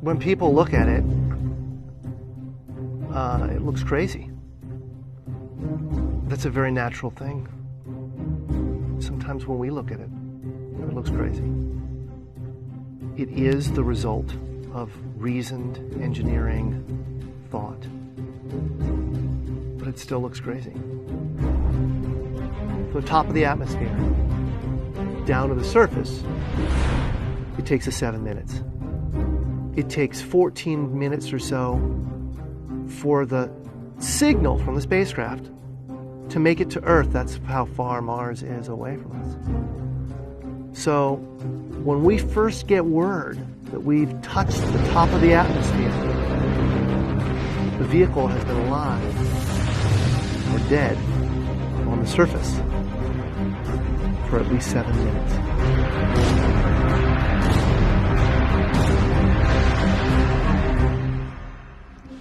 When people look at it, it looks crazy. That's a very natural thing. Sometimes when we look at it, it looks crazy. It is the result of reasoned engineering thought, but it still looks crazy. From the top of the atmosphere down to the surface, it takes us 7 minutes. It takes 14 minutes or so for the signal from the spacecraft to make it to Earth. That's how far Mars is away from us. So when we first get word that we've touched the top of the atmosphere, the vehicle has been alive or dead on the surface for at least 7 minutes.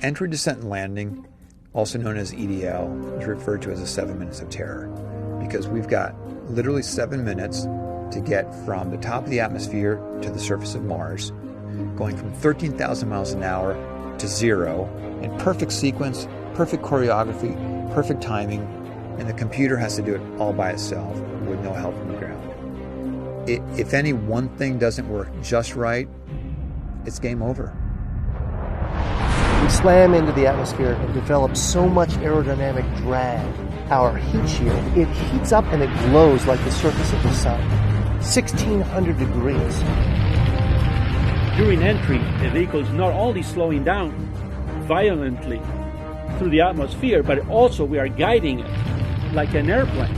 Entry, descent, and landing, also known as EDL, is referred to as the 7 minutes of terror because we've got literally 7 minutes to get from the top of the atmosphere to the surface of Mars, going from 13,000 miles an hour to 0 in perfect sequence, perfect choreography, perfect timing, and the computer has to do it all by itself with no help from the ground. If any one thing doesn't work just right, it's game over. We slam into the atmosphere and develop so much aerodynamic drag. Our heat shield, it heats up and it glows like the surface of the sun. 1,600 degrees. During entry, the vehicle is not only slowing down violently through the atmosphere, but also we are guiding it like an airplane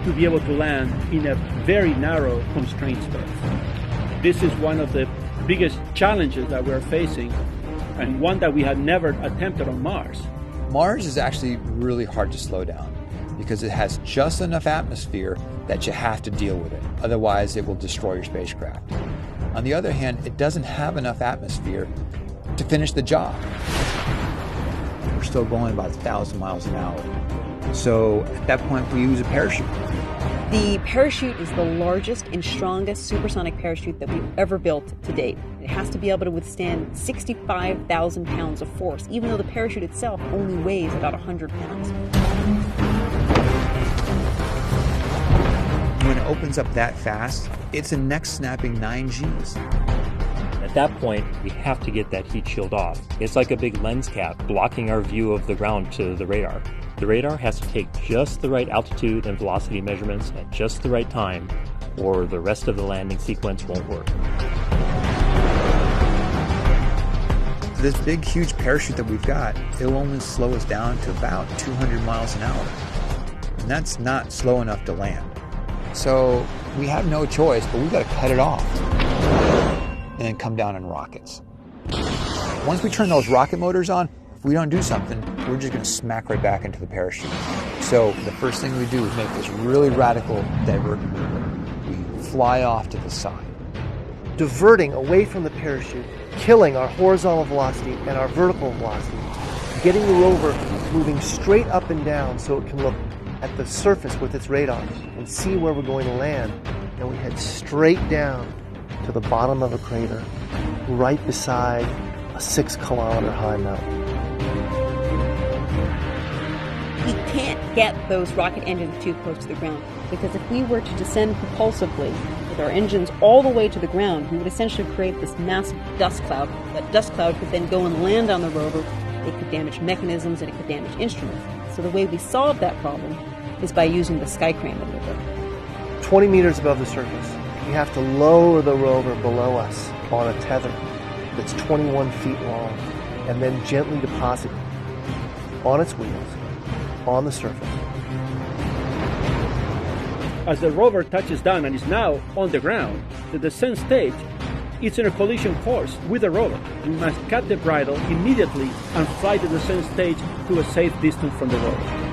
to be able to land in a very narrow, constrained space. This is one of the biggest challenges that we're facing, and one that we had never attempted on Mars. Mars is actually really hard to slow down because it has just enough atmosphere that you have to deal with it. Otherwise, it will destroy your spacecraft. On the other hand, it doesn't have enough atmosphere to finish the job. We're still going about 1,000 miles an hour. So at that point, we use a parachute. The parachute is the largest and strongest supersonic parachute that we've ever built to date. It has to be able to withstand 65,000 pounds of force, even though the parachute itself only weighs about 100 pounds. When it opens up that fast, it's a neck-snapping 9 Gs. At that point, we have to get that heat shield off. It's like a big lens cap blocking our view of the ground to the radar. The radar has to take just the right altitude and velocity measurements at just the right time, or the rest of the landing sequence won't work. This big, huge parachute that we've got, it'll only slow us down to about 200 miles an hour. And that's not slow enough to land. So we have no choice, but we've got to cut it off and then come down in rockets. Once we turn those rocket motors on, if we don't do something, we're just going to smack right back into the parachute. So the first thing we do is make this really radical divert maneuver. We fly off to the side. Diverting away from the parachute, killing our horizontal velocity and our vertical velocity, getting the rover moving straight up and down so it can look at the surface with its radar and see where we're going to land. And we head straight down to the bottom of a crater, right beside a 6-kilometer high mountain. We can't get those rocket engines too close to the ground, because if we were to descend propulsively with our engines all the way to the ground, we would essentially create this massive dust cloud. That dust cloud could then go and land on the rover. It could damage mechanisms and it could damage instruments. So the way we solve that problem is by using the skycrane maneuver. 20 meters above the surface, we have to lower the rover below us on a tether that's 21 feet long and then gently deposit it on its wheels on the surface. As the rover touches down and is now on the ground, the descent stage is in a collision course with the rover. We must cut the bridle immediately and fly the descent stage to a safe distance from the rover.